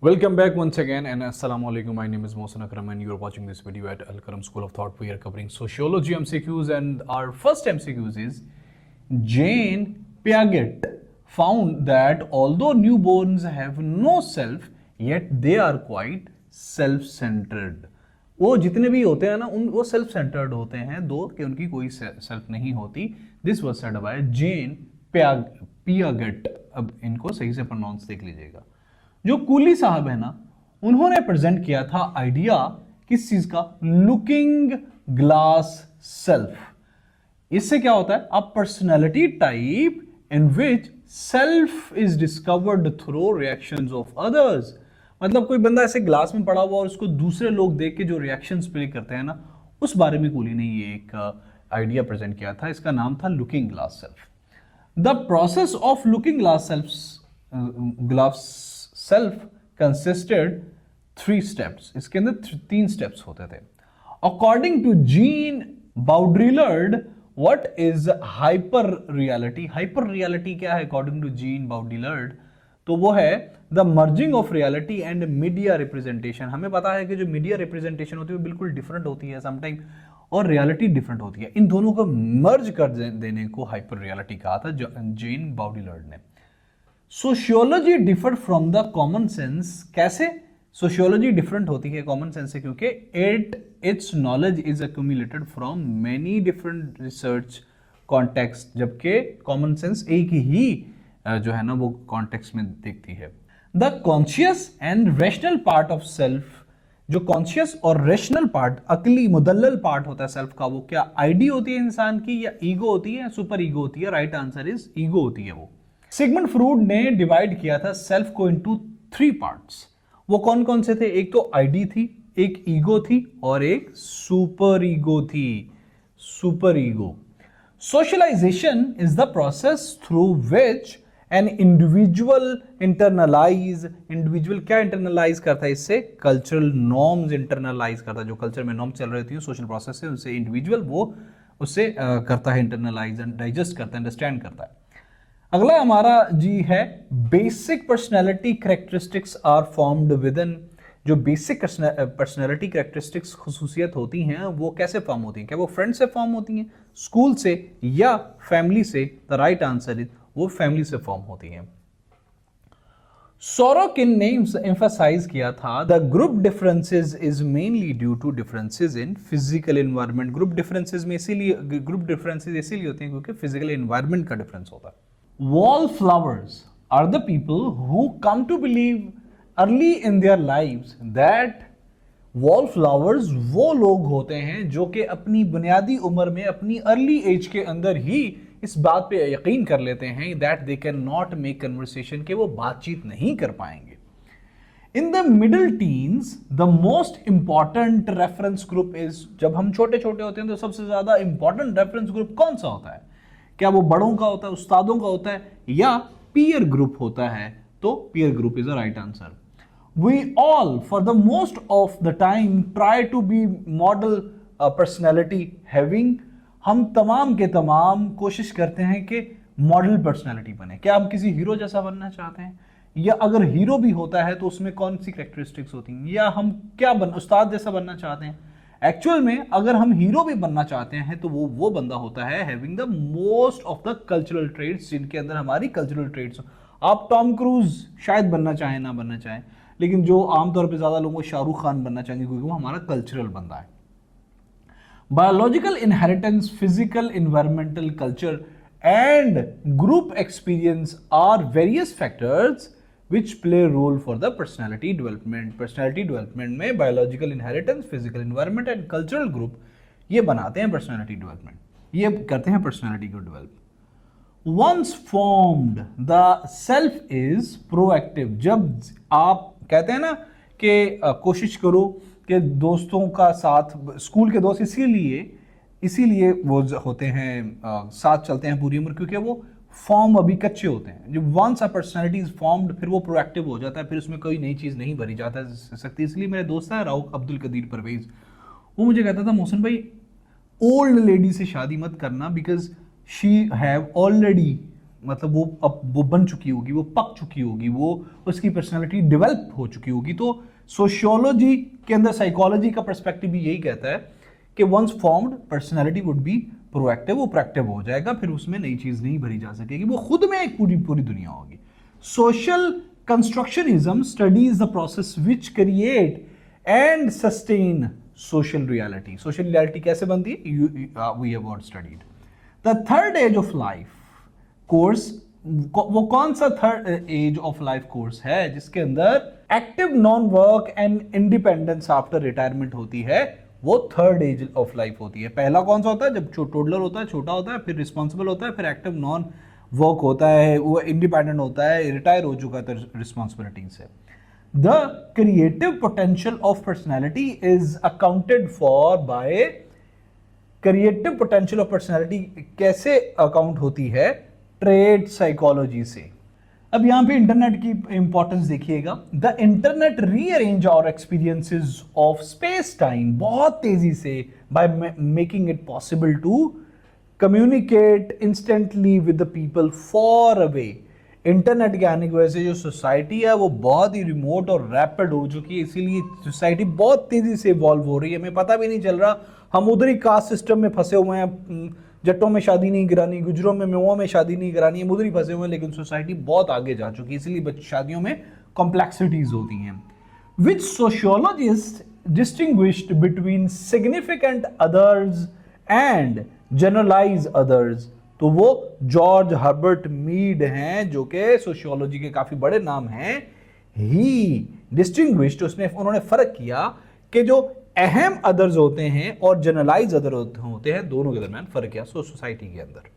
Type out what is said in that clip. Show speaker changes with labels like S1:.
S1: Welcome back once again and Assalamu alaikum. My name is Mohsen Akram and you are watching this video at Al Karam School of Thought. We are covering sociology MCQs and our first MCQs is Jane Piaget found that although newborns have no self, yet they are quite self-centered. वो जितने भी होते हैं ना वो self centred होते हैं दो कि उनकी कोई सेल्फ नहीं होती. This was said by Jean Piaget. अब इनको सही से प्रोनाउंस देख लीजिएगा. जो कूली साहब है ना उन्होंने प्रेजेंट किया था आइडिया किस चीज का, लुकिंग ग्लास सेल्फ. इससे क्या होता है, a personality type in which self is discovered through reactions of others. मतलब कोई बंदा ऐसे ग्लास में पड़ा हुआ और उसको दूसरे लोग देख के जो रिएक्शंस प्ले करते हैं ना, उस बारे में कूली ने ये एक आइडिया प्रेजेंट किया था. इसका नाम था looking glass self. The process of looking glass self consisted 3 steps. इसके अंदर 3 स्टेप्स होते थे. According to Jean Baudrillard, what is hyper reality. Hyper reality क्या है अकॉर्डिंग टू जीन बाउड्रिलर्ड? तो वो है the merging of reality and media representation. हमें पता है कि जो मीडिया रिप्रेजेंटेशन होती है वो बिल्कुल डिफरेंट होती है समटाइम, और रियलिटी डिफरेंट होती है. इन दोनों को मर्ज कर देने को हाइपर रियलिटी कहा था जीन बाउड्रिलर्ड ने. Sociology differ from the common sense. कैसे सोशियोलॉजी डिफरेंट होती है कॉमन सेंस से? क्योंकि it's knowledge is accumulated from many different research context, जबकि कॉमन सेंस एक ही जो है ना वो कॉन्टेक्स्ट में देखती है. The conscious and rational part of self. जो कॉन्शियस और रैशनल पार्ट, अकली मुदल्लल पार्ट होता है सेल्फ का, वो क्या आईडी होती है इंसान की, या ईगो होती है, सुपर ईगो होती है? राइट आंसर इज ईगो होती है. वो सिगमंड फ्रूड ने डिवाइड किया था सेल्फ को इनटू 3 पार्ट्स. वो कौन कौन से थे? एक तो आईडी थी, एक ईगो थी और एक सुपर ईगो थी. Super ego. Socialization is the process through which an individual individual क्या इंटरनलाइज करता है? इससे कल्चरल नॉर्म्स इंटरनलाइज करता है. जो कल्चर में नॉर्म चल रही थी सोशल प्रोसेस से, उससे इंडिविजुअल वो उससे करता है इंटरनलाइज, डाइजेस्ट करता है, अंडरस्टैंड करता है. अगला हमारा जी है basic personality characteristics are formed within. जो बेसिक पर्सनैलिटी कैरेक्टरिस्टिक्स खुसूसियत होती हैं वो कैसे फॉर्म होती हैं? क्या वो फ्रेंड से फॉर्म होती हैं, स्कूल से, या फैमिली से? द राइट आंसर इज वो फैमिली से फॉर्म होती हैं. सोरोकिन ने एम्फसाइज किया था the group differences is mainly due to differences in physical environment. Group differences इसीलिए होते हैं क्योंकि फिजिकल एनवायरनमेंट का डिफरेंस होता है. Wallflowers are the people who come to believe early in their lives that wallflowers वो लोग होते हैं जो कि अपनी बुनियादी उम्र में, अपनी अर्ली एज के अंदर ही इस बात पे यकीन कर लेते हैं that they cannot make conversation, कि वो बातचीत नहीं कर पाएंगे. In the middle teens, the most important reference group is, जब हम छोटे छोटे होते हैं तो सबसे ज्यादा इंपॉर्टेंट रेफरेंस ग्रुप कौन सा होता है? क्या वो बड़ों का होता है, उस्तादों का होता है, या पीयर ग्रुप होता है? तो peer group is the right answer. We all for the most of the time try to be model personality having. हम तमाम के तमाम कोशिश करते हैं कि मॉडल पर्सनैलिटी बने. क्या हम किसी हीरो जैसा बनना चाहते हैं? या अगर हीरो भी होता है तो उसमें कौन सी कैरेक्टरिस्टिक्स होती हैं? या हम क्या उस्ताद जैसा बनना चाहते हैं? एक्चुअल में अगर हम हीरो भी बनना चाहते हैं तो वो बंदा होता है having the most of the cultural traits, जिनके अंदर हमारी कल्चरल ट्रेड्स हो. आप टॉम क्रूज शायद बनना चाहें, ना बनना चाहें, लेकिन जो आमतौर पे ज्यादा लोगों को शाहरुख खान बनना चाहेंगे क्योंकि वो हमारा कल्चरल बंदा है. Biological inheritance, physical, environmental, culture and group experience are various factors which play role for the personality development. Personality development में biological inheritance, physical environment and cultural group ये बनाते हैं personality development, ये करते हैं personality को develop. Once formed, the self is proactive. जब आप कहते हैं ना कि कोशिश करो कि दोस्तों का साथ, स्कूल के दोस्त इसीलिए वो होते हैं, साथ चलते हैं पूरी उम्र, क्योंकि वो फॉर्म अभी कच्चे होते हैं. जब once a personality is formed फिर वो प्रोएक्टिव हो जाता है, फिर उसमें कोई नई चीज़ नहीं भरी जाता सकती. इसलिए मेरे दोस्त है राउफ अब्दुल कदीर परवेज, वो मुझे कहता था मोहसिन भाई ओल्ड लेडी से शादी मत करना बिकॉज शी हैव ऑलरेडी मतलब वो अब वो बन चुकी होगी, वो पक चुकी होगी, वो उसकी पर्सनालिटी डेवलप हो चुकी होगी। तो सोशियोलॉजी के अंदर साइकोलॉजी का पर्सपेक्टिव भी यही कहता है कि once formed personality would be proactive, वो प्रोएक्टिव हो जाएगा, फिर उसमें नई चीज नहीं भरी जा सकेगी, वो खुद में एक पूरी पूरी दुनिया होगी। Social constructionism studies the process which create and sustain social reality. Social reality कैसे बनती है, we have all studied. The third age of life course, वो कौन सा third age of life course है जिसके अंदर active non work and independence after retirement होती है, वो थर्ड एज ऑफ लाइफ होती है। पहला कौन सा होता है, जब टोडलर होता है, छोटा होता है, फिर रिस्पॉन्सिबल होता है, फिर एक्टिव नॉन वर्क होता है, वो इंडिपेंडेंट होता है, रिटायर हो चुका है रिस्पॉन्सिबिलिटी से। The creative potential of personality is accounted for by, creative potential of personality कैसे अकाउंट होती है, ट्रेड साइकोलॉजी से। अब यहां पे इंटरनेट की इंपॉर्टेंस देखिएगा। The internet rearrange our experiences of space time बहुत तेजी से, by making it possible to communicate instantly with the people far away. Internet के आने की वजह से जो सोसाइटी है वो बहुत ही रिमोट और रैपिड हो चुकी है, इसीलिए सोसाइटी बहुत तेजी से इवॉल्व हो रही है, हमें पता भी नहीं चल रहा, हम उधर ही कास्ट सिस्टम में फंसे हुए हैं, जट्टों में शादी नहीं करानी, गुजरों में, मेवों में शादी नहीं करानी, हम उधर ही फंसे हुए हैं, लेकिन सोसाइटी बहुत आगे जा चुकी है, इसलिए शादियों में कॉम्प्लेक्सिटीज होती हैं। Which sociologist distinguished between significant others and generalize others, तो वो जॉर्ज हर्बर्ट मीड हैं, जो कि सोशियोलॉजी के काफी बड़े नाम हैं। ही डिस्टिंग्विश्ड, उन्होंने फर्क किया कि जो अहम अदर्स होते हैं और जनरलाइज अदर होते हैं, दोनों के दरमियान फर्क किया सोसाइटी के अंदर।